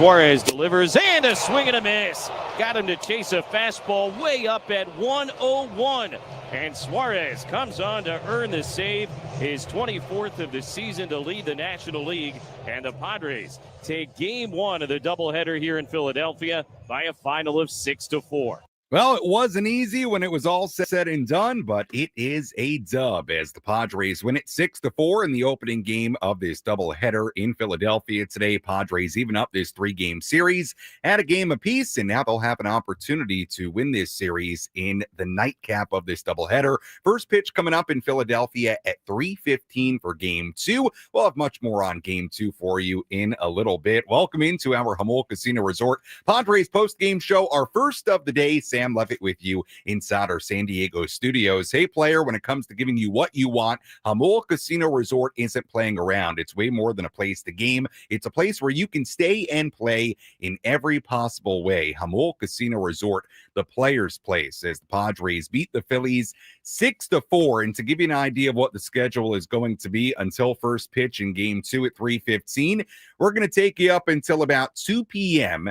Suarez delivers and a swing and a miss. Got him to chase a fastball way up at 101. And Suarez comes on to earn the save, his 24th of the season to lead the National League. And the Padres take game one of the doubleheader here in Philadelphia by a final of 6-4. Well, it wasn't easy when it was all said and done, but it is a dub as the Padres win it 6-4 in the opening game of this doubleheader in Philadelphia today. Padres even up this 3-game series at a game apiece, and now they'll have an opportunity to win this series in the nightcap of this doubleheader. First pitch coming up in Philadelphia at 3:15 for game 2. We'll have much more on game 2 for you in a little bit. Welcome into our Jamul Casino Resort Padres post-game show, our first of the day. Sam Levitt with you inside our San Diego studios. Hey, player, when it comes to giving you what you want, Jamul Casino Resort isn't playing around. It's way more than a place to game. It's a place where you can stay and play in every possible way. Jamul Casino Resort, the player's place, as the Padres beat the Phillies 6-4. And to give you an idea of what the schedule is going to be until first pitch in game 2 at 3:15, we're going to take you up until about 2 p.m.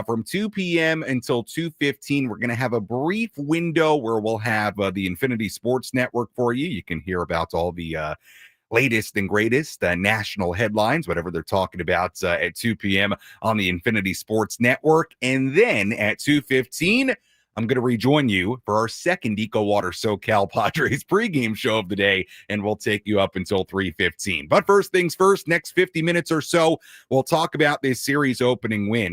From 2 p.m. until 2:15, we're going to have a brief window where we'll have the Infinity Sports Network for you. You can hear about all the latest and greatest national headlines, whatever they're talking about at 2 p.m. on the Infinity Sports Network. And then at 2:15, I'm going to rejoin you for our second Eco Water SoCal Padres pregame show of the day, and we'll take you up until 3:15. But first things first, next 50 minutes or so, we'll talk about this doubleheader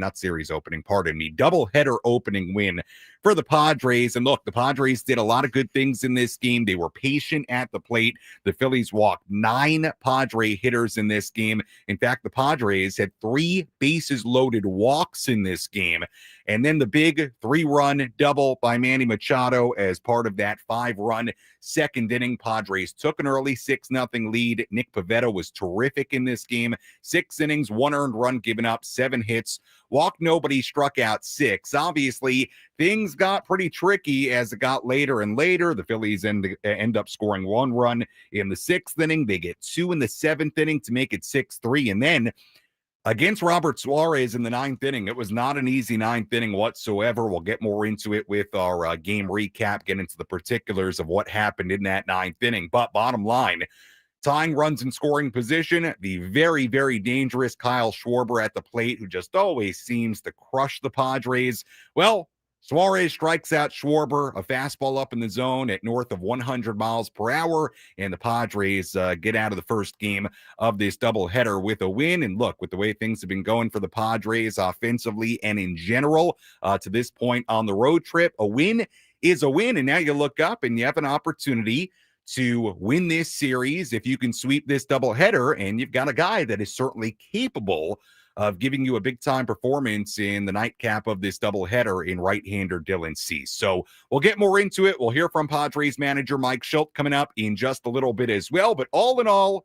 opening win for the Padres. And look, the Padres did a lot of good things in this game. They were patient at the plate. The Phillies walked 9 Padre hitters in this game. In fact, the Padres had 3 bases loaded walks in this game. And then the big 3-run double by Manny Machado as part of that 5-run second inning. Padres took an early 6-0 lead. Nick Pivetta was terrific in this game. 6 innings, 1 earned run given up, 7 hits. Walked nobody, struck out 6. Obviously, things got pretty tricky as it got later and later. The Phillies end up scoring 1 run in the 6th inning. They get 2 in the 7th inning to make it 6-3. And then against Robert Suarez in the 9th inning, it was not an easy 9th inning whatsoever. We'll get more into it with our game recap, get into the particulars of what happened in that 9th inning. But bottom line, tying runs in scoring position, the very, very dangerous Kyle Schwarber at the plate, who just always seems to crush the Padres. Well, Suarez strikes out Schwarber, a fastball up in the zone at north of 100 miles per hour, and the Padres get out of the first game of this doubleheader with a win. And look, with the way things have been going for the Padres offensively and in general to this point on the road trip, a win is a win. And now you look up and you have an opportunity to win this series if you can sweep this doubleheader, and you've got a guy that is certainly capable of giving you a big-time performance in the nightcap of this doubleheader in right-hander Dylan Cease. So we'll get more into it. We'll hear from Padres manager Mike Shildt coming up in just a little bit as well. But all in all,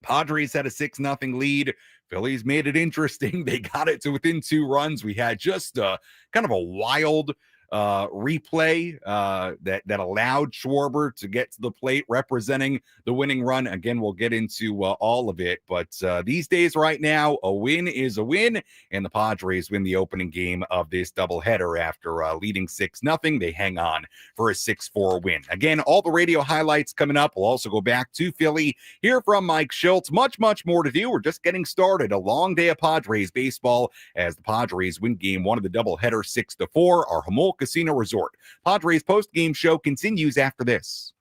Padres had a 6-0 lead. Phillies made it interesting. They got it to within 2 runs. We had just kind of a wild replay that allowed Schwarber to get to the plate representing the winning run. Again, we'll get into all of it, but these days right now, a win is a win, and the Padres win the opening game of this doubleheader after leading 6-0. They hang on for a 6-4 win. Again, all the radio highlights coming up. We'll also go back to Philly, hear from Mike Shildt. Much more to do. We're just getting started. A long day of Padres baseball as the Padres win game 1 of the doubleheader 6-4. Our Jamul Casino Resort Padres post-game show continues after this.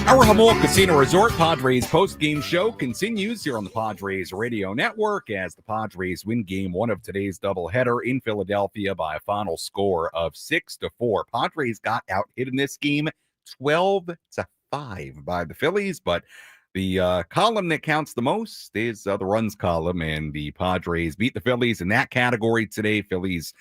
Our Jamul Casino Resort Padres post-game show continues here on the Padres Radio Network as the Padres win game one of today's doubleheader in Philadelphia by a final score of 6-4. Padres got out-hit in this game 12-5 by the Phillies, but the column that counts the most is the runs column, and the Padres beat the Phillies in that category today. Phillies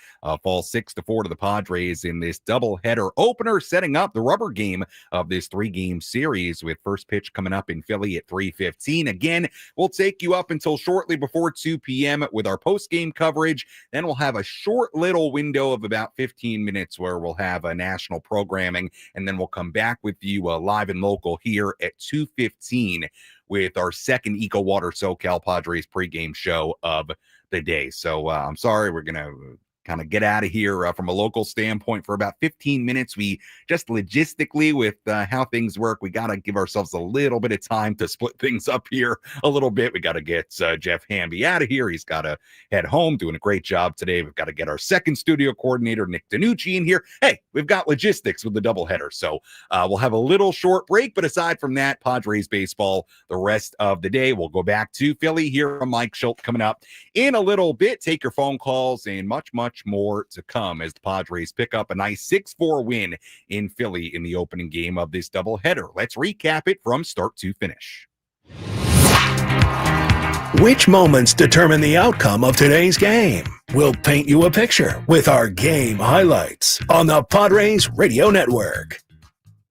fall 6-4 to the Padres in this doubleheader opener, setting up the rubber game of this three-game series with first pitch coming up in Philly at 3:15. Again, we'll take you up until shortly before 2 p.m. with our post-game coverage. Then we'll have a short little window of about 15 minutes where we'll have national programming, and then we'll come back with you live and local here at 2:15 with our second Eco Water SoCal Padres pregame show of the day. So I'm sorry, we're going to kind of get out of here from a local standpoint for about 15 minutes. We just logistically with how things work, we got to give ourselves a little bit of time to split things up here a little bit. We got to get Jeff Hamby out of here. He's got to head home, doing a great job today. We've got to get our second studio coordinator, Nick Danucci, in here. Hey, we've got logistics with the doubleheader. So we'll have a little short break, but aside from that, Padres baseball the rest of the day. We'll go back to Philly here from Mike Shildt coming up in a little bit. Take your phone calls and much more to come as the Padres pick up a nice 6-4 win in Philly in the opening game of this doubleheader. Let's recap it from start to finish. Which moments determine the outcome of today's game? We'll paint you a picture with our game highlights on the Padres Radio Network.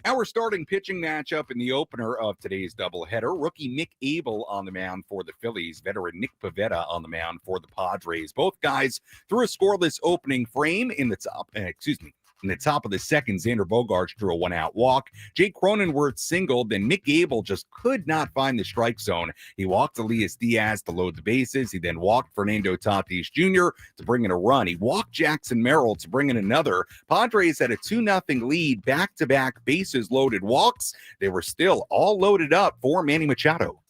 Our starting pitching matchup in the opener of today's doubleheader, rookie Nick Abel on the mound for the Phillies, veteran Nick Pivetta on the mound for the Padres. Both guys threw a scoreless opening frame in the top of the second. Xander Bogaerts drew a one-out walk. Jake Cronenworth singled, then Nick Abel just could not find the strike zone. He walked Elias Diaz to load the bases. He then walked Fernando Tatis Jr. to bring in a run. He walked Jackson Merrill to bring in another. Padres had a 2-0 lead, back-to-back bases loaded walks. They were still all loaded up for Manny Machado.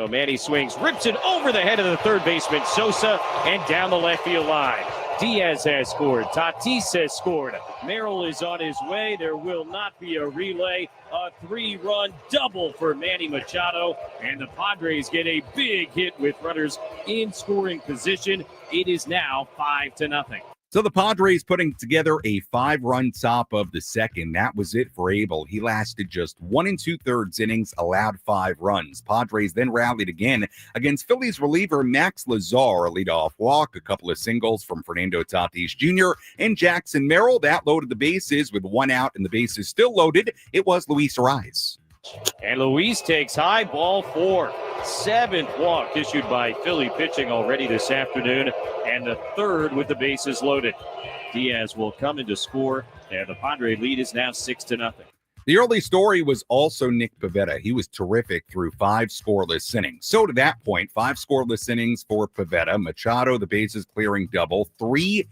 Manny swings, rips it over the head of the third baseman, Sosa, and down the left field line. Diaz has scored. Tatis has scored. Merrill is on his way. There will not be a relay. A 3-run double for Manny Machado. And the Padres get a big hit with runners in scoring position. It is now 5-0. So the Padres putting together a 5-run top of the second. That was it for Abel. He lasted just 1 2/3 innings, allowed 5 runs. Padres then rallied again against Phillies reliever Max Lazar, a leadoff walk, a couple of singles from Fernando Tatis Jr. and Jackson Merrill. That loaded the bases with 1 out and the bases still loaded. It was Luis Arraez. And Luis takes high, ball 4. 7th walk issued by Philly pitching already this afternoon, and the 3rd with the bases loaded. Diaz will come in to score, and the Padre lead is now 6-0. The early story was also Nick Pivetta. He was terrific through 5 scoreless innings. So to that point, 5 scoreless innings for Pivetta. Machado, the bases clearing double, 3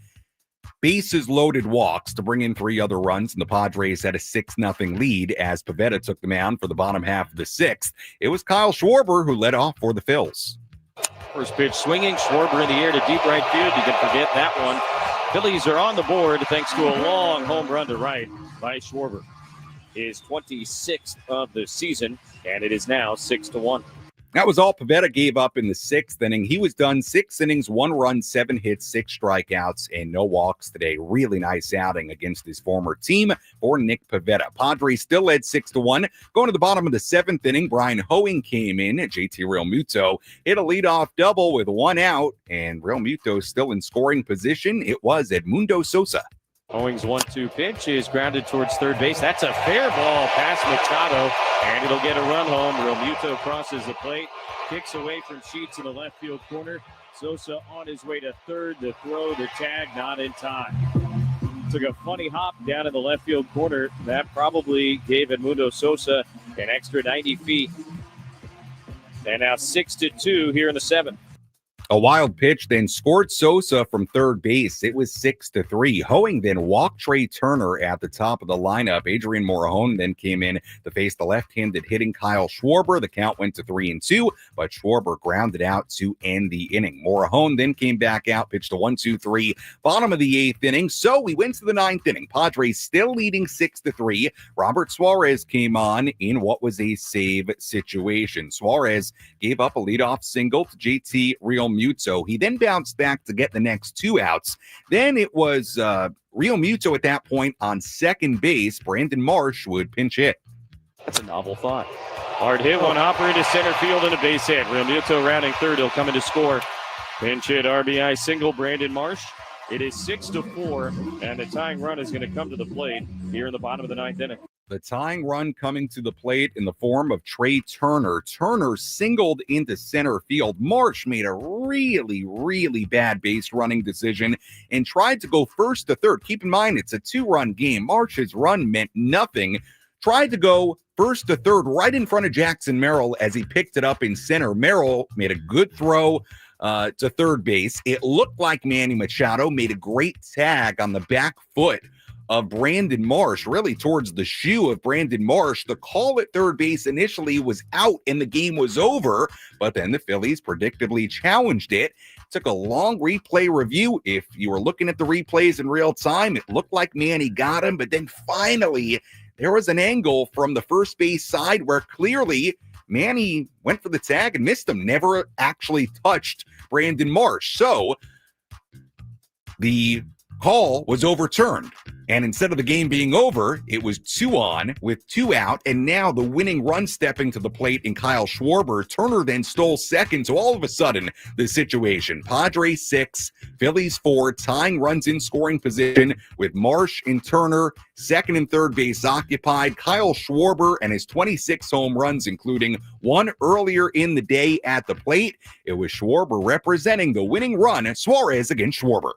bases loaded walks to bring in 3 other runs, and the Padres had a 6-0 lead as Pivetta took the mound for the bottom half of the 6th. It was Kyle Schwarber who led off for the Phils. First pitch swinging, Schwarber in the air to deep right field. You can forget that one. Phillies are on the board thanks to a long home run to right by Schwarber. His 26th of the season, and it is now 6-1. That was all Pivetta gave up in the 6th inning. He was done 6 innings, 1 run, 7 hits, 6 strikeouts, and no walks today. Really nice outing against his former team for Nick Pivetta. Padres still led 6-1. Going to the bottom of the 7th inning, Brian Hoeing came in. JT Realmuto hit a leadoff double with 1 out, and Realmuto still in scoring position. It was Edmundo Sosa. Hoeing's 1-2 pitch is grounded towards third base. That's a fair ball past Machado, and it'll get a run home. Realmuto crosses the plate, kicks away from Sheets in the left field corner. Sosa on his way to third. The throw, the tag, not in time. Took a funny hop down in the left field corner. That probably gave Edmundo Sosa an extra 90 feet. And now 6-2 here in the 7th. A wild pitch then scored Sosa from third base. It was 6-3. Hoeing then walked Trey Turner at the top of the lineup. Adrian Morejon then came in to face the left-handed hitting Kyle Schwarber. The count went to 3-2, but Schwarber grounded out to end the inning. Morejon then came back out, pitched a 1-2-3, bottom of the 8th inning. So we went to the 9th inning. Padres still leading 6-3. Robert Suarez came on in what was a save situation. Suarez gave up a leadoff single to JT Realmuto. He then bounced back to get the next 2 outs. Then it was Realmuto at that point on second base. Brandon Marsh would pinch hit. That's a novel thought. Hard hit, one hopper into center field and a base hit. Realmuto rounding third. He'll come in to score. Pinch hit, RBI single, Brandon Marsh. It is 6-4, and the tying run is going to come to the plate here in the bottom of the 9th inning. The tying run coming to the plate in the form of Trey Turner. Turner singled into center field. Marsh made a really, really bad base running decision and tried to go first to third. Keep in mind, it's a 2-run game. Marsh's run meant nothing. Tried to go first to third right in front of Jackson Merrill as he picked it up in center. Merrill made a good throw to third base. It looked like Manny Machado made a great tag on the back foot of Brandon Marsh, really towards the shoe of Brandon Marsh. The call at third base initially was out and the game was over, but then the Phillies predictably challenged it. Took a long replay review. If you were looking at the replays in real time, it looked like Manny got him, but then finally there was an angle from the first base side where clearly Manny went for the tag and missed him, never actually touched Brandon Marsh. So the call was overturned. And instead of the game being over, it was 2 on with 2 out. And now the winning run stepping to the plate in Kyle Schwarber. Turner then stole second. So all of a sudden, the situation, Padres 6, Phillies 4, tying runs in scoring position with Marsh and Turner, second and third base occupied. Kyle Schwarber and his 26 home runs, including one earlier in the day at the plate. It was Schwarber representing the winning run. Suarez against Schwarber.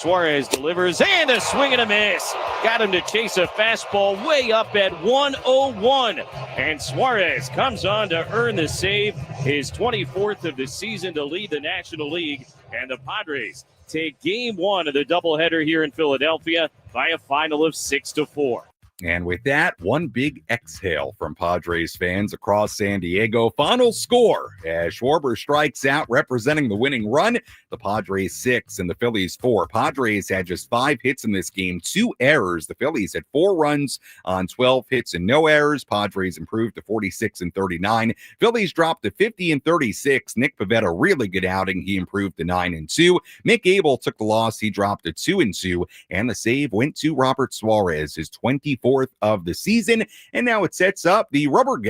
Suarez delivers and a swing and a miss. Got him to chase a fastball way up at 101. And Suarez comes on to earn the save, his 24th of the season to lead the National League. And the Padres take game 1 of the doubleheader here in Philadelphia by a final of 6-4. And with that, one big exhale from Padres fans across San Diego. Final score as Schwarber strikes out representing the winning run. The Padres 6 and the Phillies 4. Padres had just 5 hits in this game, 2 errors. The Phillies had 4 runs on 12 hits and no errors. Padres improved to 46-39. Phillies dropped to 50-36. Nick Pivetta, really good outing. He improved to 9-2. Mick Abel took the loss. He dropped to 2-2. And the save went to Robert Suarez, his 24th of the season. And now it sets up the rubber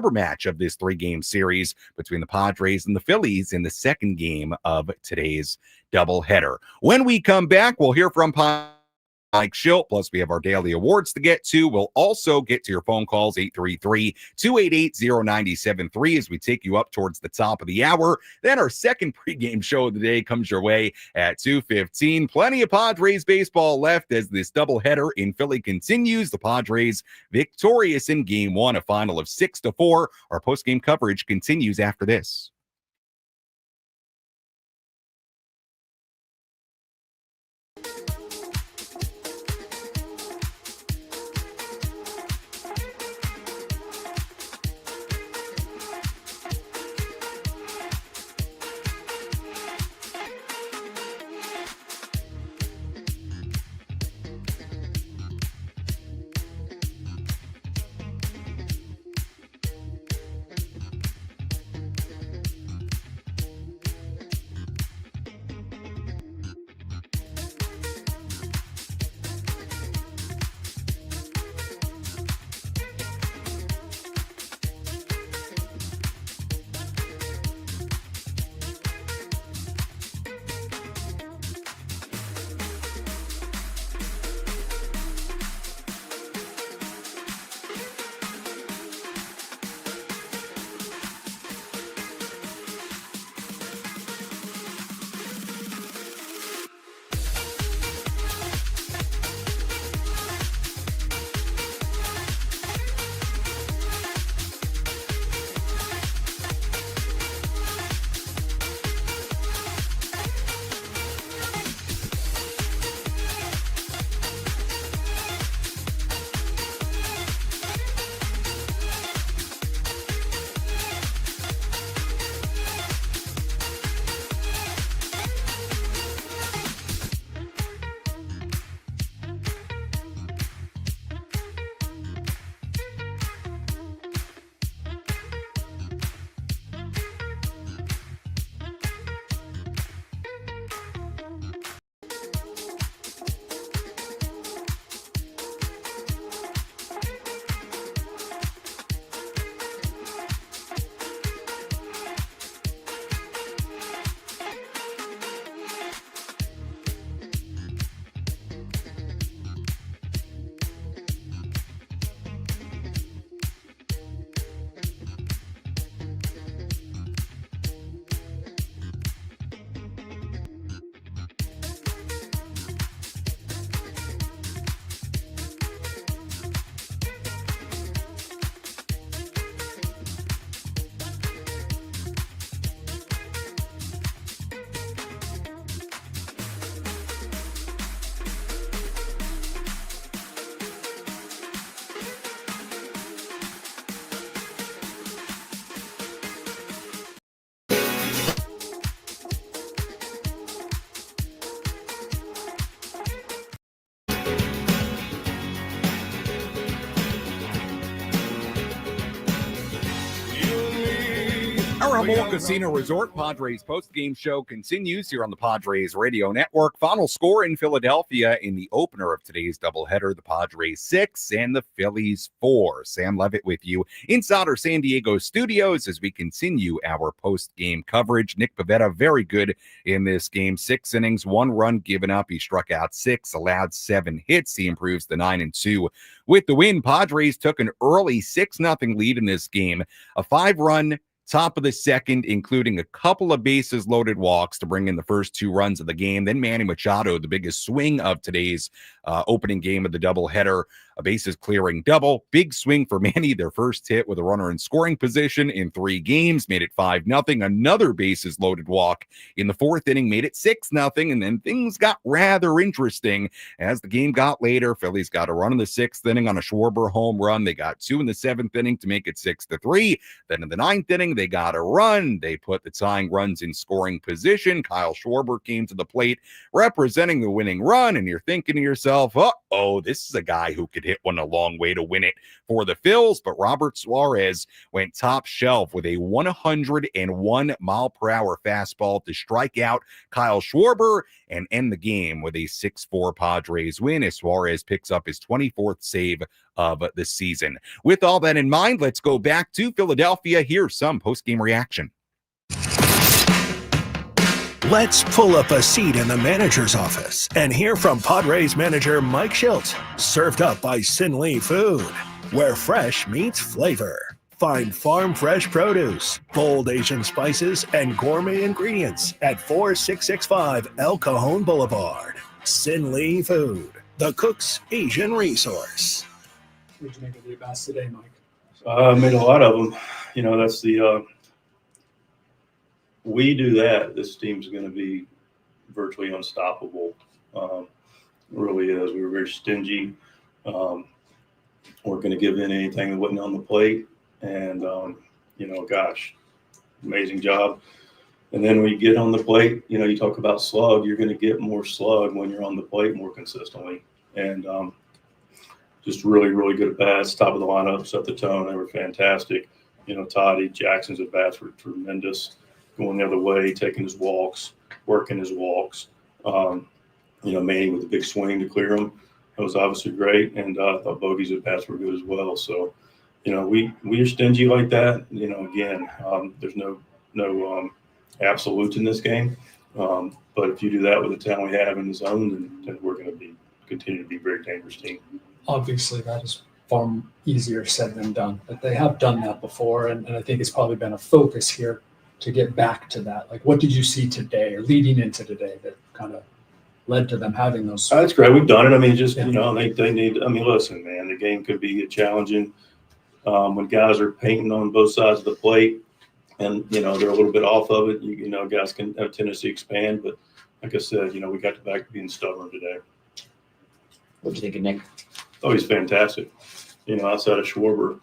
match of this 3-game series between the Padres and the Phillies in the second game of today's doubleheader. When we come back, we'll hear from Mike Shildt, plus we have our daily awards to get to. We'll also get to your phone calls, 833-288-0973, as we take you up towards the top of the hour. Then our second pregame show of the day comes your way at 2:15. Plenty of Padres baseball left as this doubleheader in Philly continues. The Padres victorious in game 1, a final of 6-4. Our postgame coverage continues after this. Jamul Casino Resort Padres post-game show continues here on the Padres Radio Network. Final score in Philadelphia in the opener of today's doubleheader, the Padres 6 and the Phillies 4. Sam Levitt with you inside our San Diego studios as we continue our post-game coverage. Nick Pivetta, very good in this game. 6 innings, 1 run given up. He struck out 6, allowed 7 hits. He improves to 9-2 with the win. Padres took an early 6-0 lead in this game. A 5-run top of the second, including a couple of bases loaded walks to bring in the first 2 runs of the game. Then Manny Machado, the biggest swing of today's opening game of the doubleheader, a bases clearing double. Big swing for Manny, their first hit with a runner in scoring position in 3 games, made it 5-0. Another bases loaded walk in the 4th inning made it 6-0. And then things got rather interesting as the game got later. Phillies got a run in the 6th inning on a Schwarber home run. They got 2 in the 7th inning to make it 6-3. Then in the 9th inning, they got a run. They put the tying runs in scoring position. Kyle Schwarber came to the plate representing the winning run. And you're thinking to yourself, uh-oh, this is a guy who could hit one a long way to win it for the Phils. But Robert Suarez went top shelf with a 101 mile per hour fastball to strike out Kyle Schwarber and end the game with a 6-4 Padres win as Suarez picks up his 24th save of the season. With all that in mind, let's go back to Philadelphia. Here's some post-game reaction. Let's pull up a seat in the manager's office and hear from Padres manager Mike Shildt, served up by Sin Lee Food, where fresh meets flavor. Find farm fresh produce, bold Asian spices, and gourmet ingredients at 4665 El Cajon Boulevard. Sin Lee Food, the cook's Asian resource. What did you make of the at-bats today, Mike? I made a lot of them. You know, that's the we do that, this team's going to be virtually unstoppable. It really is. We were very stingy. We're going to give in anything that wasn't on the plate. And, you know, gosh, amazing job. And then when you get on the plate, you know, you talk about slug, you're going to get more slug when you're on the plate more consistently. And just really, really good at-bats. Top of the lineup, set the tone. They were fantastic. You know, Toddy Jackson's at-bats were tremendous. Going the other way, taking his walks, working his walks. You know, Manny with a big swing to clear him. That was obviously great. And I thought Bogey's at-bats were good as well. So, you know, we are stingy like that. You know, again, there's no absolutes in this game. But if you do that with the talent we have in the zone, then we're going to continue to be a very dangerous team. Obviously, that is far easier said than done. But they have done that before, and I think it's probably been a focus here to get back to that. Like, what did you see today or leading into today that kind of led to them having those? That's great. We've done it. I mean, just, you know, they need – I mean, listen, man, the game could be challenging when guys are painting on both sides of the plate and, you know, they're a little bit off of it. You know, guys can have a tendency to expand. But like I said, you know, we got back to being stubborn today. What do you think of Nick? Oh, he's fantastic. You know, outside of Schwarber,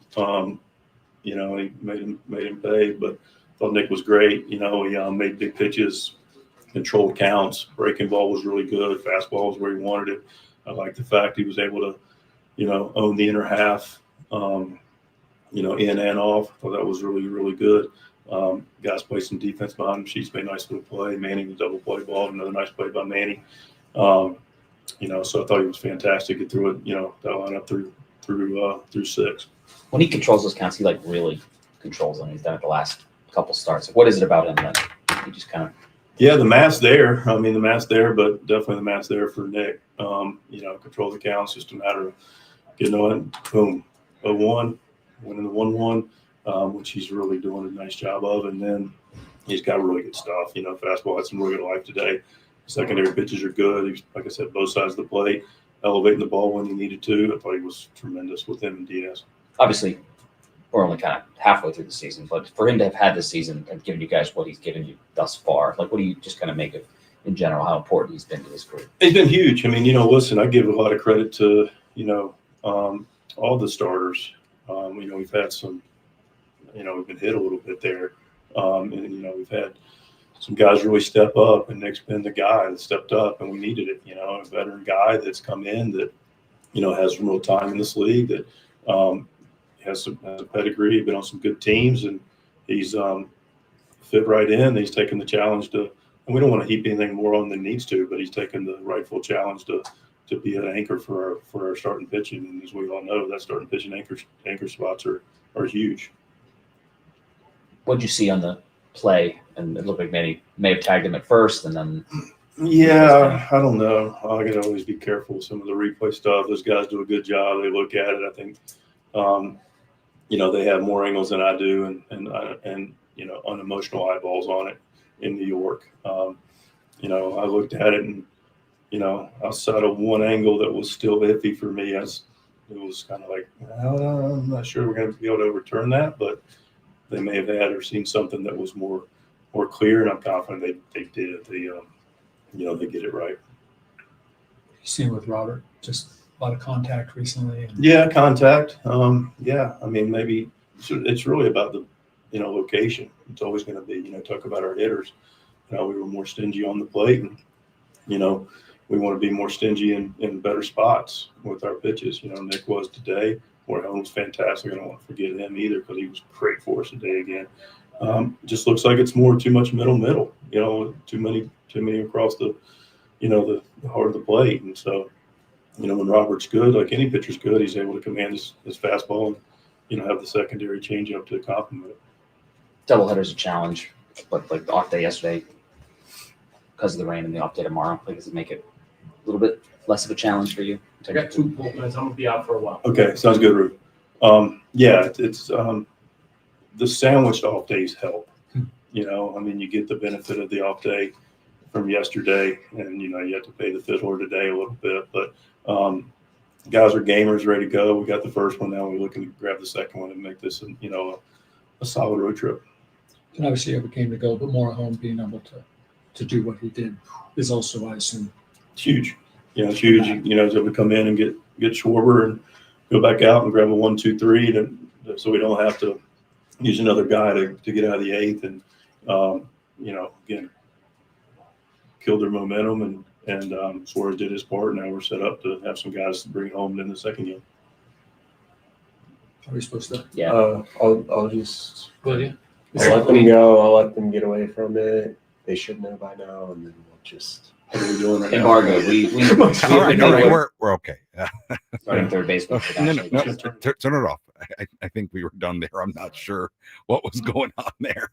you know, he made him pay. But I thought Nick was great. You know, he made big pitches, controlled counts. Breaking ball was really good. Fastball was where he wanted it. I like the fact he was able to, you know, own the inner half, you know, in and off. I thought that was really, really good. Guys played some defense behind him. Sheets made a nice little play. Manny with double play ball. Another nice play by Manny. You know, so I thought he was fantastic. He threw it, you know, that line up through 6. When he controls those counts, he like really controls them. He's done it the last couple starts. What is it about him that he just kind of? Yeah, the math's there. I mean, the math's there, but definitely the math's there for Nick. You know, control the counts, just a matter of getting on, boom, 0-1, winning the 1-1, which he's really doing a nice job of. And then he's got really good stuff. You know, fastball had some really good life today. Secondary pitches are good. He's, like I said, both sides of the plate, elevating the ball when he needed to. I thought he was tremendous with him and Diaz. Obviously, we're only kind of halfway through the season, but for him to have had this season and given you guys what he's given you thus far, like, what do you just kind of make of, in general, how important he's been to his career? He's been huge. I mean, you know, listen, I give a lot of credit to, you know, all the starters. You know, we've had some, you know, we've been hit a little bit there. And, you know, we've had some guys really step up, and Nick's been the guy that stepped up, and we needed it. You know, a veteran guy that's come in that, you know, has some real time in this league, that has a pedigree, been on some good teams, and he's, you fit right in. He's taken the challenge to, and we don't want to heap anything more on than needs to, but he's taken the rightful challenge to be an anchor for our starting pitching. And as we all know, that starting pitching anchor spots are huge. What'd you see on the play? And it looked like may have tagged him at first, and then. Yeah, I don't know. I gotta always be careful with some of the replay stuff. Those guys do a good job. They look at it. I think, they have more angles than I do, and unemotional eyeballs on it in New York. I looked at it, and outside of one angle that was still iffy for me, it was kind of like, I'm not sure we're going to be able to overturn that, but they may have had or seen something that was more clear, and I'm confident they did. They get it right. You seen with Robert, just a lot of contact recently. Yeah, contact. Maybe it's really about the, location. It's always going to be, talk about our hitters. We were more stingy on the plate, and, we want to be more stingy in better spots with our pitches. Nick was today. Warren was fantastic. I don't want to forget him either because he was great for us today again. Just looks like it's too much middle. Too many across the, the heart of the plate. And so, when Robert's good, like any pitcher's good, he's able to command his fastball and, have the secondary changeup to complement it. Doubleheader's a challenge, but like the off day yesterday, because of the rain, and the off day tomorrow, does it make it a little bit less of a challenge for you? I got 2 bullpens. I'm gonna be out for a while. Okay, sounds good, Rube. It's the sandwiched off days help. You get the benefit of the off day from yesterday, and you have to pay the fiddler today a little bit, but guys are gamers, ready to go. We got the first one now. We're looking to grab the second one and make this a solid road trip. And obviously you have a game to go, but more at home, being able to do what he did is also, I assume, it's huge. It's huge. To we come in and get Schwarber and go back out and grab a 1, 2, 3 so we don't have to use another guy to get out of the eighth, and again, killed their momentum, and Suarez did his part. Now we're set up to have some guys to bring home in the second game. are we supposed to? Yeah. I'll just Will you? I'll let them go. I'll let them get away from it. They should know by now, and then we'll just. What are we doing right Embargo. now? We All right, we're okay. starting third baseman. No, turn it off. I think we were done there. I'm not sure what was going on there.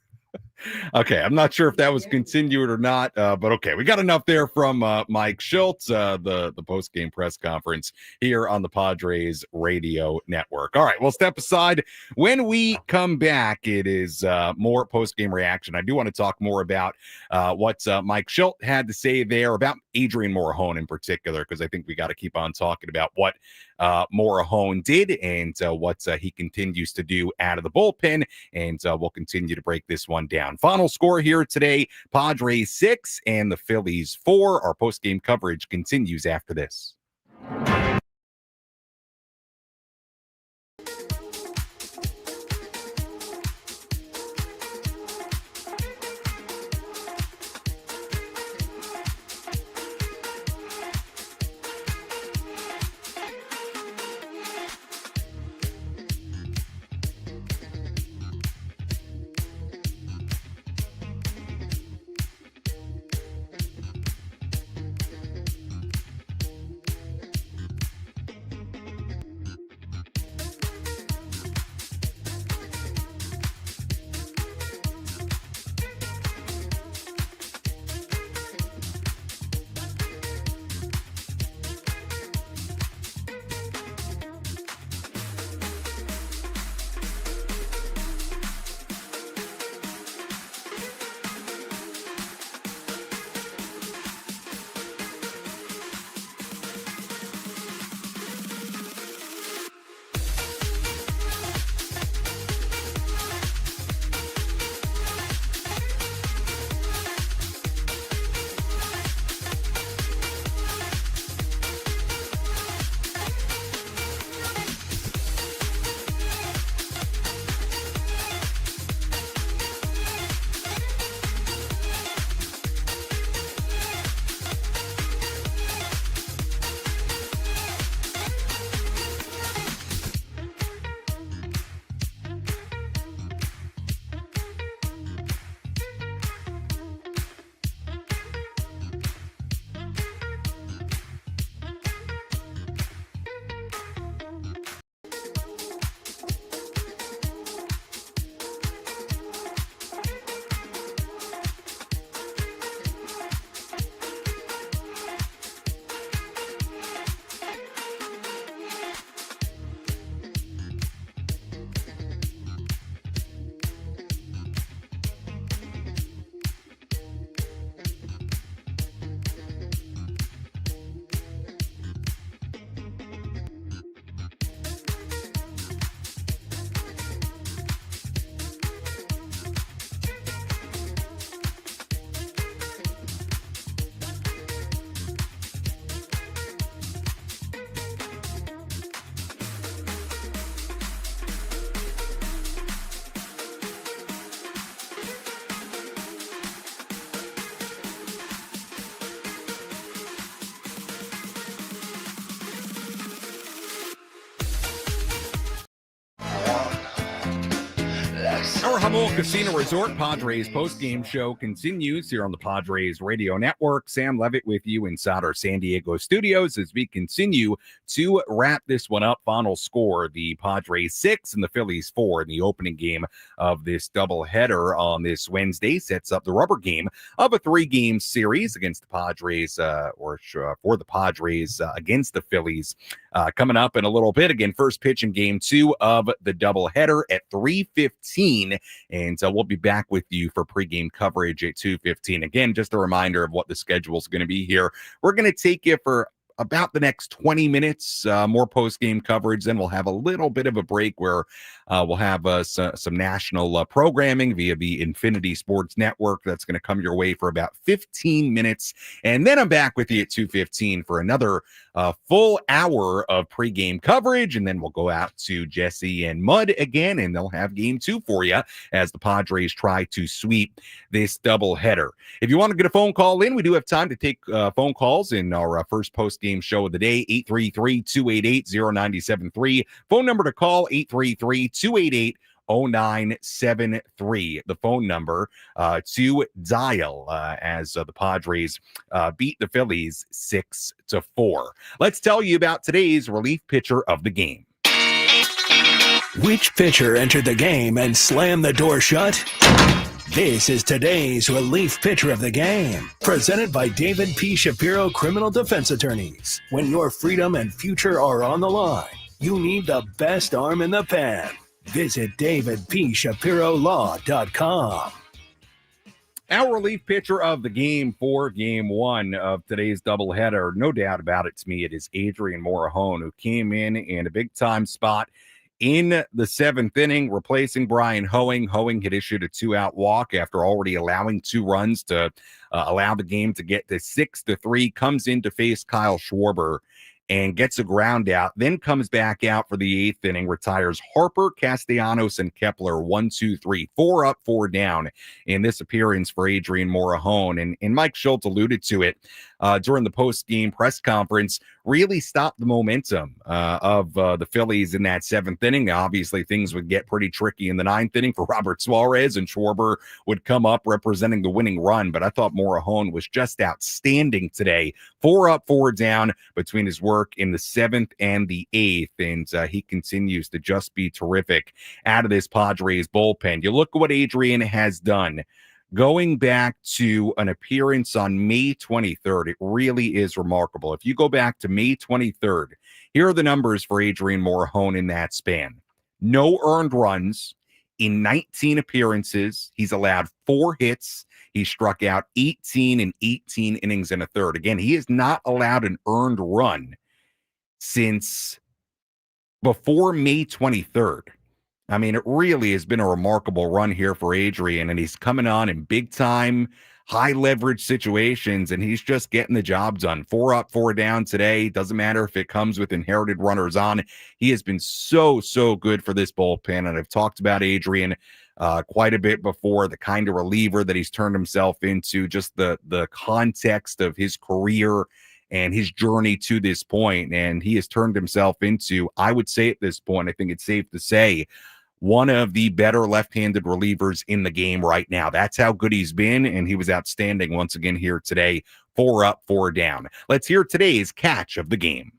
Okay, I'm not sure if that was continued or not, but okay, we got enough there from Mike Shildt, the post-game press conference here on the Padres radio network. All right, we'll step aside. When we come back, it is more post-game reaction. I do want to talk more about what Mike Shildt had to say there about Adrian Morejon in particular, because I think we got to keep on talking about what Morejon did and what he continues to do out of the bullpen, and we'll continue to break this one down. Final score here today, Padres 6 and the Phillies 4. Our post-game coverage continues after this. office. Our Jamul Casino Resort Padres postgame show continues here on the Padres Radio Network. Sam Levitt with you inside our San Diego studios as we continue to wrap this one up. Final score, the Padres 6 and the Phillies 4 in the opening game of this doubleheader on this Wednesday sets up the rubber game of a 3-game series against the Padres, for the Padres against the Phillies. Coming up in a little bit. Again, first pitch in game 2 of the doubleheader at 3:15. And we'll be back with you for pregame coverage at 2:15. Again, just a reminder of what the schedule is going to be here. We're going to take you for about the next 20 minutes, more post-game coverage. Then we'll have a little bit of a break where we'll have some national programming via the Infinity Sports Network. That's going to come your way for about 15 minutes. And then I'm back with you at 2:15 for another full hour of pregame coverage. And then we'll go out to Jesse and Mud again, and they'll have game 2 for you as the Padres try to sweep this doubleheader. If you want to get a phone call in, we do have time to take phone calls in our first post-game show of the day, 833-288-0973. Phone number to call, 833-288-0973. The phone number to dial as the Padres beat the Phillies 6-4. Let's tell you about today's relief pitcher of the game. Which pitcher entered the game and slammed the door shut? This is today's relief pitcher of the game, presented by David P. Shapiro Criminal Defense Attorneys. When your freedom and future are on the line, you need the best arm in the pen. Visit davidpshapirolaw.com. Our relief pitcher of the game for game 1 of today's doubleheader, no doubt about it to me, it is Adrian Morahone, who came in a big-time spot in the 7th inning, replacing Brian Hoeing. Hoeing had issued a 2-out walk after already allowing 2 runs to allow the game to get to 6-3, comes in to face Kyle Schwarber and gets a ground out, then comes back out for the 8th inning, retires Harper, Castellanos, and Kepler, 1, 2, 3, 4 up, 4 down in this appearance for Adrian Morahone. And Mike Shildt alluded to it during the post-game press conference, really stopped the momentum of the Phillies in that 7th inning. Now, obviously, things would get pretty tricky in the 9th inning for Robert Suarez, and Schwarber would come up representing the winning run. But I thought Morahone was just outstanding today. 4 up, 4 down between his work in the 7th and the 8th, and he continues to just be terrific out of this Padres bullpen. You look at what Adrian has done. Going back to an appearance on May 23rd, it really is remarkable. If you go back to May 23rd, here are the numbers for Adrian Morahone in that span. No earned runs in 19 appearances. He's allowed 4 hits. He struck out 18 in 18 innings and a third. Again, he has not allowed an earned run since before May 23rd. I mean, it really has been a remarkable run here for Adrian, and he's coming on in big-time, high-leverage situations, and he's just getting the job done. 4 up, 4 down today. Doesn't matter if it comes with inherited runners on. He has been so good for this bullpen, and I've talked about Adrian quite a bit before, the kind of reliever that he's turned himself into, just the context of his career and his journey to this point, and he has turned himself into, I would say at this point, I think it's safe to say, one of the better left-handed relievers in the game right now. That's how good he's been, and he was outstanding once again here today. 4 up, 4 down. Let's hear today's catch of the game.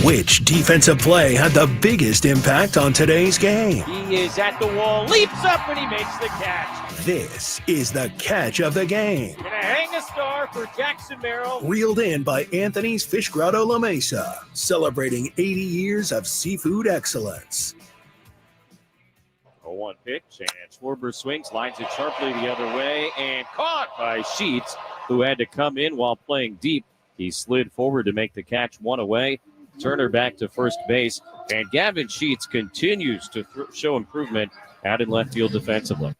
Which defensive play had the biggest impact on today's game? He is at the wall, leaps up, and he makes the catch. This is the catch of the game. Gonna hang a star for Jackson Merrill. Reeled in by Anthony's Fish Grotto La Mesa, celebrating 80 years of seafood excellence. 0-1 pitch, and Schwarber swings, lines it sharply the other way, and caught by Sheets, who had to come in while playing deep. He slid forward to make the catch, 1 away. Turner back to first base, and Gavin Sheets continues to show improvement out in left field defensively.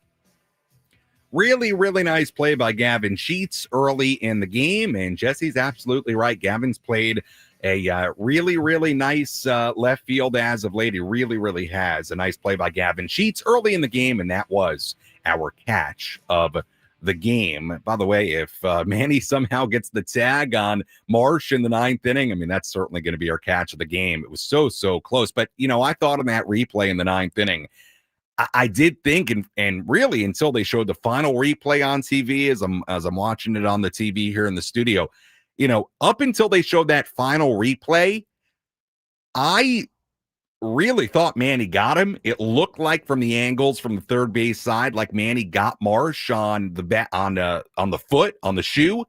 Really nice play by Gavin Sheets early in the game, and Jesse's absolutely right. Gavin's played a really nice left field as of late. He really has. A nice play by Gavin Sheets early in the game, and that was our catch of the game. By the way, if Manny somehow gets the tag on Marsh in the 9th inning, I mean, that's certainly going to be our catch of the game. It was so close. But, I thought on that replay in the 9th inning, I did think, and really until they showed the final replay on TV, as I'm watching it on the TV here in the studio, up until they showed that final replay, I really thought Manny got him. It looked like from the angles from the third base side, like Manny got Marsh on the foot, on the shoe.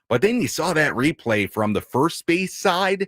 But then you saw that replay from the first base side,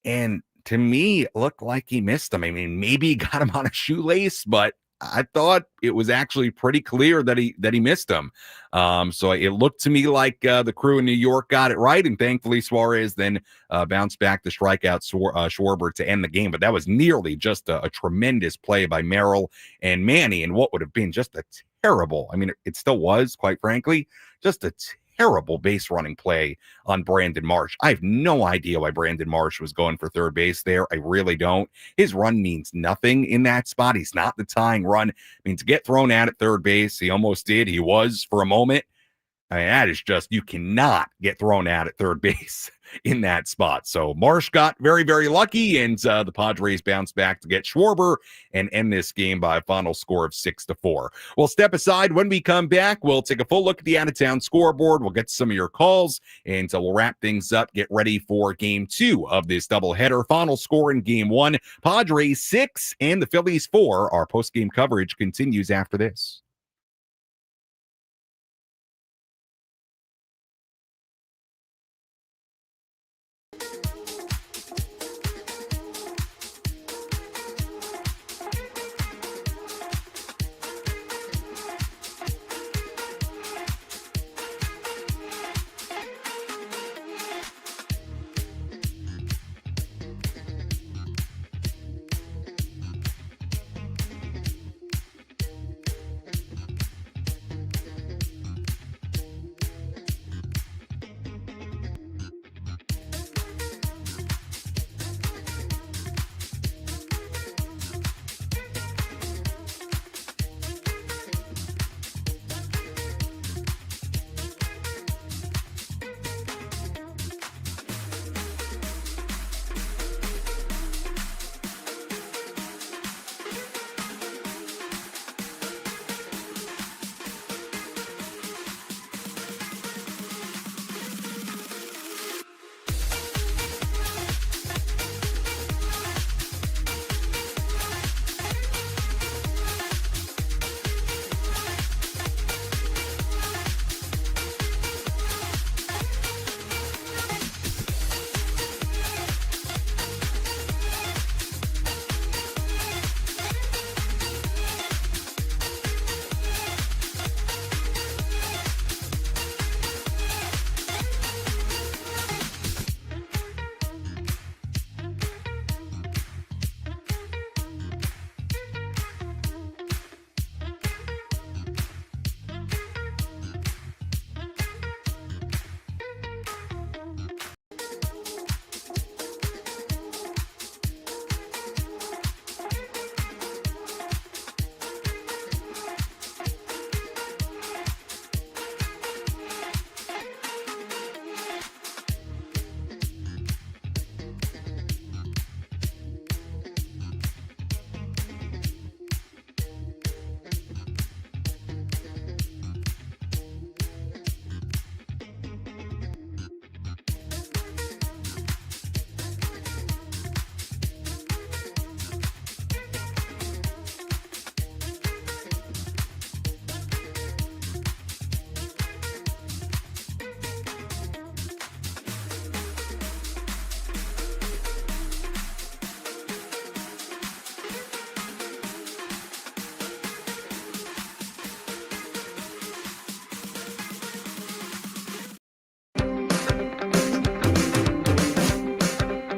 and to me, it looked like he missed him. I mean, maybe he got him on a shoelace, but I thought it was actually pretty clear that he missed him. So it looked to me like the crew in New York got it right, and thankfully Suarez then bounced back to strike out Schwarber to end the game. But that was nearly just a tremendous play by Merrill and Manny, and what would have been just a terrible, I mean, it still was, quite frankly, just a terrible base running play on Brandon Marsh. I have no idea why Brandon Marsh was going for third base there. I really don't. His run means nothing in that spot. He's not the tying run. I mean, to get thrown out at third base, he almost did. He was for a moment. I mean, that is just, you cannot get thrown out at third base in that spot. So Marsh got very, very lucky, and the Padres bounced back to get Schwarber and end this game by a final score of 6-4. We'll step aside. When we come back, we'll take a full look at the out-of-town scoreboard. We'll get some of your calls, and we'll wrap things up. Get ready for Game 2 of this doubleheader. Final score in Game 1, Padres 6 and the Phillies 4. Our post-game coverage continues after this.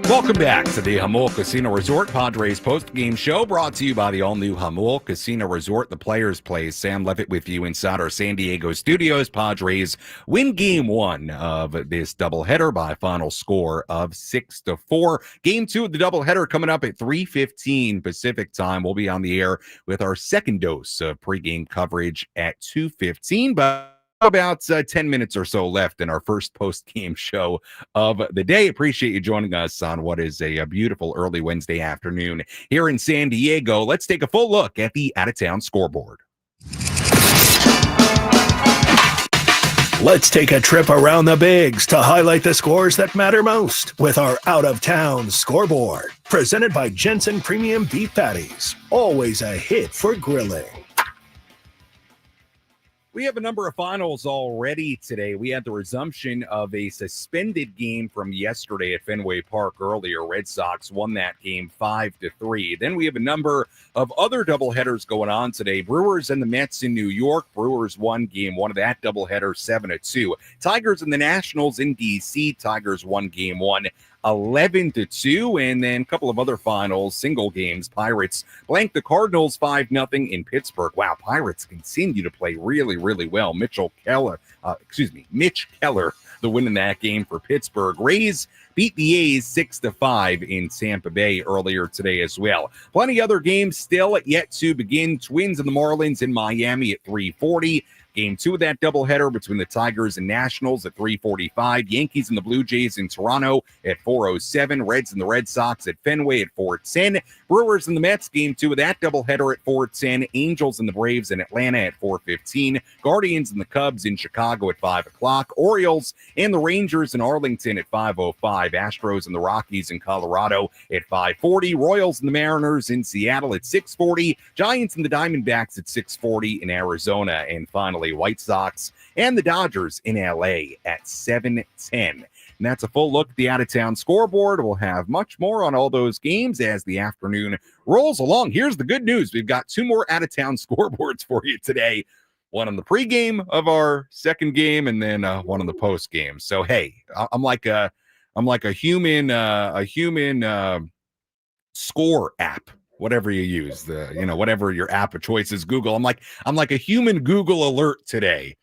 Welcome back to the Jamul Casino Resort Padres post-game show, brought to you by the all-new Jamul Casino Resort, the Players Place. Sam Levitt with you inside our San Diego studios. Padres win Game 1 of this doubleheader by a final score of 6-4. Game 2 of the doubleheader coming up at 3:15 Pacific time. We'll be on the air with our second dose of pregame coverage at 2:15, but About 10 minutes or so left in our first post-game show of the day. Appreciate you joining us on what is a beautiful early Wednesday afternoon here in San Diego. Let's take a full look at the out-of-town scoreboard. Let's take a trip around the bigs to highlight the scores that matter most with our out-of-town scoreboard. Presented by Jensen Premium Beef Patties. Always a hit for grilling. We have a number of finals already today. We had the resumption of a suspended game from yesterday at Fenway Park earlier. Red Sox won that game 5-3. Then we have a number of other doubleheaders going on today. Brewers and the Mets in New York. Brewers won game one of that doubleheader 7-2. Tigers and the Nationals in D.C. Tigers won game one 11-2, and then a couple of other finals, single games. Pirates blanked the Cardinals 5-0 in Pittsburgh. Wow, Pirates continue to play really, really well. Mitch Keller, the win in that game for Pittsburgh. Rays beat the A's 6-5 in Tampa Bay earlier today as well. Plenty other games still yet to begin. Twins and the Marlins in Miami at 3:40. Game two of that doubleheader between the Tigers and Nationals at 3:45. Yankees and the Blue Jays in Toronto at 4:07. Reds and the Red Sox at Fenway at 4:10. Brewers and the Mets, game two of that doubleheader at 4:10. Angels and the Braves in Atlanta at 4:15. Guardians and the Cubs in Chicago at 5 o'clock. Orioles and the Rangers in Arlington at 5:05. Astros and the Rockies in Colorado at 5:40. Royals and the Mariners in Seattle at 6:40. Giants and the Diamondbacks at 6:40 in Arizona. And finally, White Sox and the Dodgers in LA at 7:10. And that's a full look at the out-of-town scoreboard. We'll have much more on all those games as the afternoon rolls along. Here's the good news. We've got two more out-of-town scoreboards for you today. One on the pregame of our second game, and then one on the postgame. So hey, I'm like a human score app. Whatever you use, whatever your app of choice is, Google. I'm like a human Google alert today.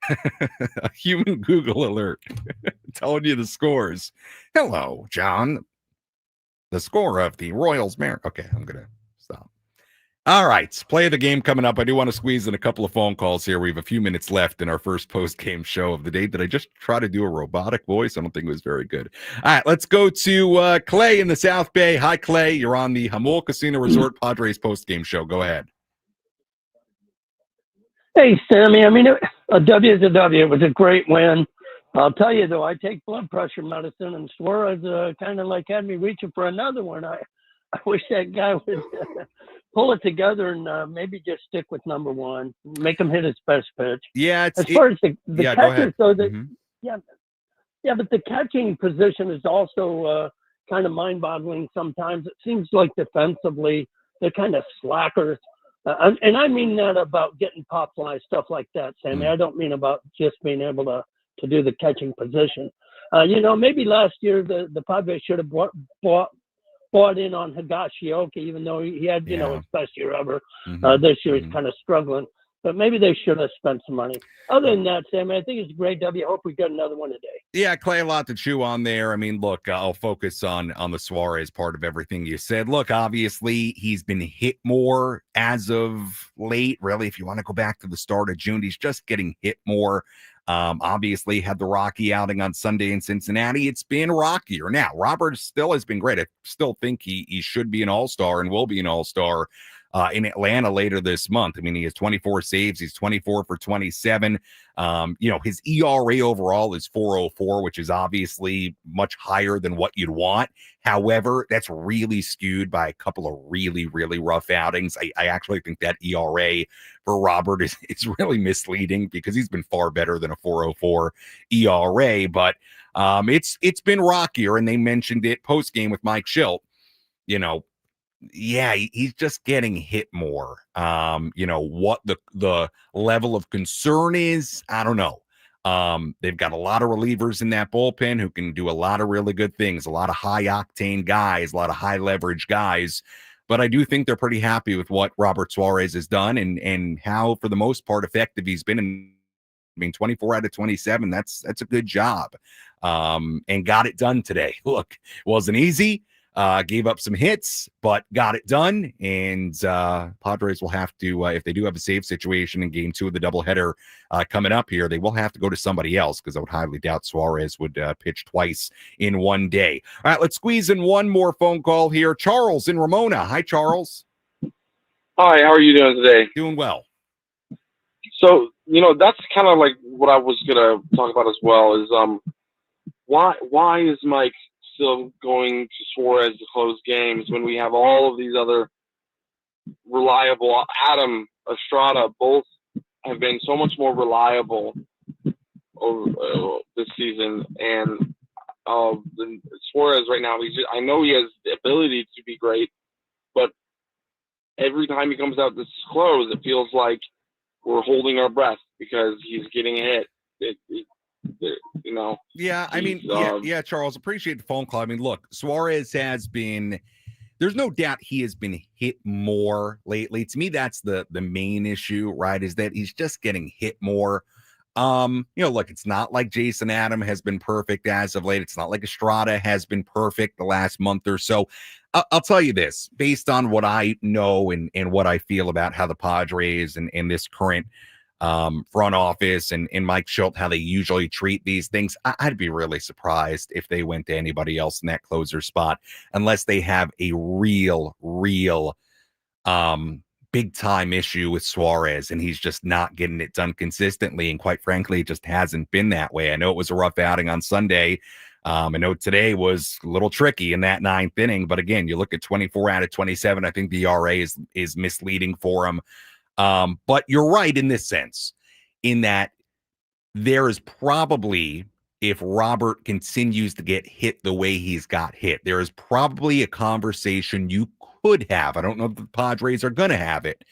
A human Google alert telling you the scores. Hello, John. The score of the Royals Okay, I'm gonna stop. All right, play of the game coming up. I do want to squeeze in a couple of phone calls here. We have a few minutes left in our first post-game show of the day. Did I just try to do a robotic voice? I don't think it was very good. All right, let's go to Clay in the South Bay. Hi, Clay. You're on the Jamul Casino Resort Padres post-game show. Go ahead. Hey, Sammy. I mean, a W is a W. It was a great win. I'll tell you, though, I take blood pressure medicine, and Suarez kind of like had me reaching for another one. I wish that guy would pull it together and maybe just stick with number one, make him hit his best pitch. Yeah, as far as the catchers, though, but the catching position is also kind of mind-boggling sometimes. It seems like defensively they're kind of slackers, and I mean that about getting pop fly stuff like that, Sammy. I don't mean about just being able to do the catching position. Maybe last year the Padres should have bought in on Higashioka, even though he had, his best year ever. This year he's kind of struggling, but maybe they should have spent some money. Other than that, Sam, I think it's a great W. Hope we get another one today. Yeah, Clay, a lot to chew on there. I mean, look, I'll focus on the Suarez part of everything you said. Look, obviously he's been hit more as of late. Really, if you want to go back to the start of June, he's just getting hit more. Obviously had the rocky outing on Sunday in Cincinnati. It's been rockier. Now, Robert still has been great. I still think he should be an all-star and will be an all-star in Atlanta later this month. I mean, he has 24 saves. He's 24 for 27. His ERA overall is 4.04, which is obviously much higher than what you'd want. However, that's really skewed by a couple of really, really rough outings. I actually think that ERA for Robert is really misleading because he's been far better than a 4.04 ERA. But it's been rockier, and they mentioned it post-game with Mike Shildt. Yeah, he's just getting hit more. What the level of concern is, I don't know. They've got a lot of relievers in that bullpen who can do a lot of really good things, a lot of high octane guys, a lot of high leverage guys. But I do think they're pretty happy with what Robert Suarez has done and how, for the most part, effective he's been. 24 out of 27, that's a good job. And got it done today. Look, it wasn't easy. Gave up some hits, but got it done. And Padres will have to, if they do have a save situation in game 2 of the doubleheader coming up here, they will have to go to somebody else because I would highly doubt Suarez would pitch twice in one day. All right, let's squeeze in one more phone call here. Charles in Ramona. Hi, Charles. Hi, how are you doing today? Doing well. So, that's kind of like what I was going to talk about as well is why is Mike still going to Suarez to close games when we have all of these other reliable, Adam, Estrada, both have been so much more reliable over this season, and Suarez right now, I know he has the ability to be great, but every time he comes out this close, it feels like we're holding our breath because he's getting hit. Yeah, I mean, yeah, Charles, appreciate the phone call. I mean, look, Suarez has been, there's no doubt he has been hit more lately. To me, that's the main issue, right? Is that he's just getting hit more. Look, it's not like Jason Adam has been perfect as of late. It's not like Estrada has been perfect the last month or so. I'll tell you this, based on what I know and what I feel about how the Padres and this current front office and Mike Shildt, how they usually treat these things, I'd be really surprised if they went to anybody else in that closer spot unless they have a real big time issue with Suarez and he's just not getting it done consistently. And quite frankly, it just hasn't been that way. I know it was a rough outing on Sunday. I know today was a little tricky in that 9th inning, but again, you look at 24 out of 27. I think the ERA is misleading for him. But you're right in this sense, in that there is probably, if Robert continues to get hit the way he's got hit, there is probably a conversation you could have. I don't know if the Padres are going to have it,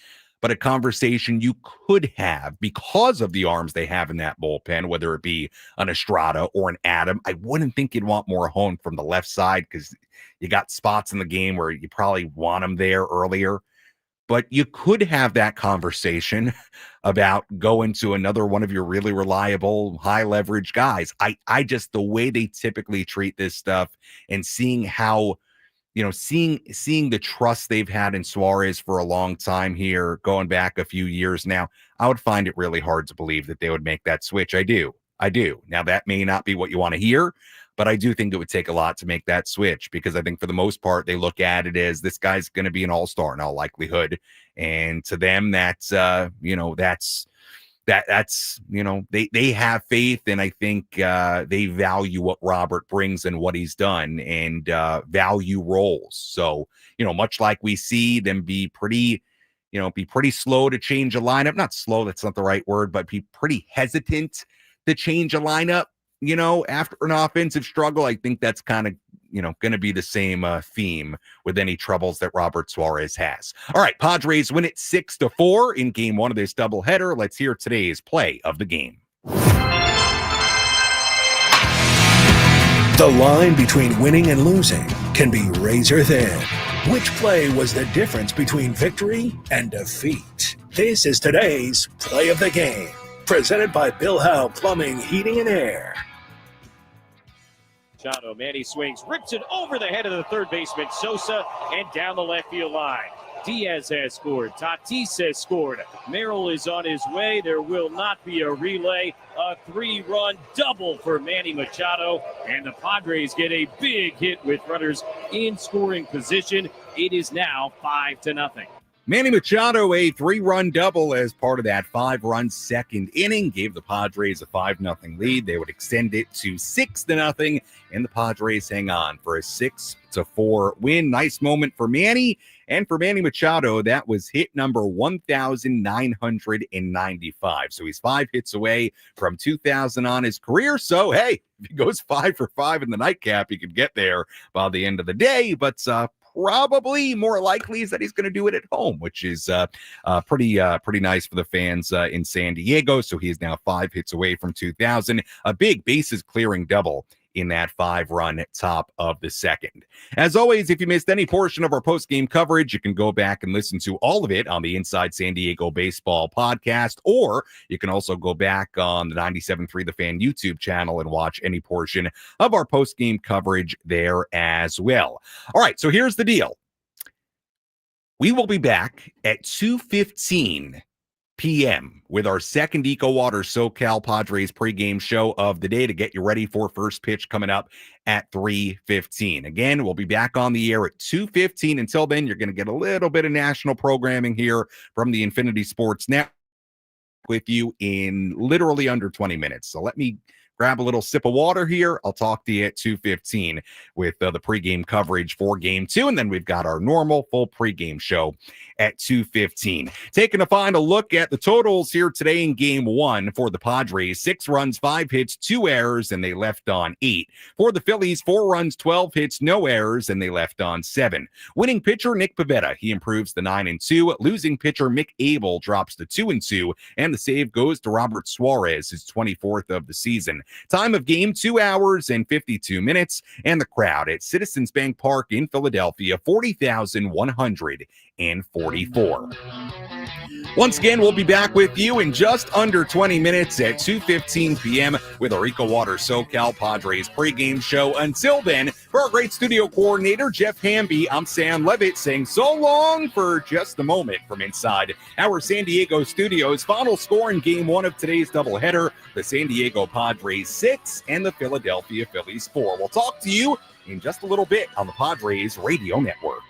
but a conversation you could have because of the arms they have in that bullpen, whether it be an Estrada or an Adam. I wouldn't think you'd want Morejon from the left side because you got spots in the game where you probably want him there earlier. But you could have that conversation about going to another one of your really reliable, high leverage guys. I just, the way they typically treat this stuff and seeing how, seeing the trust they've had in Suarez for a long time here, going back a few years now, I would find it really hard to believe that they would make that switch. I do. Now, that may not be what you want to hear, but I do think it would take a lot to make that switch because I think for the most part, they look at it as this guy's going to be an all-star in all likelihood. And to them, that's they have faith. And I think they value what Robert brings and what he's done and value roles. So, much like we see them be pretty slow to change a lineup, not slow, that's not the right word, but be pretty hesitant to change a lineup, after an offensive struggle. I think that's kind of, going to be the same theme with any troubles that Robert Suarez has. All right, Padres win it 6-4 in game 1 of this doubleheader. Let's hear today's play of the game. The line between winning and losing can be razor thin. Which play was the difference between victory and defeat? This is today's play of the game, presented by Bill Howe Plumbing, Heating, and Air. Machado, Manny swings, rips it over the head of the third baseman, Sosa, and down the left field line. Diaz has scored. Tatis has scored. Merrill is on his way. There will not be a relay. A 3-run double for Manny Machado. And the Padres get a big hit with runners in scoring position. It is now 5-0. Manny Machado, a 3-run double as part of that 5-run second inning, gave the Padres a 5-0 lead. They would extend it to 6-0, and the Padres hang on for a 6-4 win. Nice moment for Manny. And for Manny Machado, that was hit number 1,995. So he's 5 hits away from 2,000 on his career. So, hey, if he goes 5 for 5 in the nightcap, he could get there by the end of the day. But probably more likely is that he's going to do it at home, which is pretty nice for the fans in San Diego. So he is now 5 hits away from 2,000. A big bases clearing double in that 5-run top of the second. As always, if you missed any portion of our post-game coverage, you can go back and listen to all of it on the Inside San Diego Baseball podcast, or you can also go back on the 97.3 The Fan YouTube channel and watch any portion of our post-game coverage there as well. All right, so here's the deal. We will be back at 2:15 p.m. with our second Eco Water SoCal Padres pregame show of the day to get you ready for first pitch coming up at 3:15. Again, we'll be back on the air at 2:15. Until then, you're going to get a little bit of national programming here from the Infinity Sports Network with you in literally under 20 minutes. So let me grab a little sip of water here. I'll talk to you at 2:15 with the pregame coverage for Game 2, and then we've got our normal full pregame show at 2:15. Taking a final look at the totals here today in Game 1 for the Padres: 6 runs, 5 hits, 2 errors, and they left on 8. For the Phillies, 4 runs, 12 hits, no errors, and they left on 7. Winning pitcher Nick Pivetta, he improves to 9-2. Losing pitcher Mick Abel drops to 2-2, and the save goes to Robert Suarez, his 24th of the season. Time of game, 2 hours and 52 minutes, and the crowd at Citizens Bank Park in Philadelphia, 40,144. Once again, we'll be back with you in just under 20 minutes at 2:15 p.m. with our Eco Water SoCal Padres pregame show. Until then, for our great studio coordinator, Jeff Hamby, I'm Sam Levitt saying so long for just a moment from inside our San Diego studios. Final score in Game 1 of today's doubleheader: the San Diego Padres 6 and the Philadelphia Phillies 4. We'll talk to you in just a little bit on the Padres Radio Network.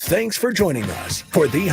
Thanks for joining us for the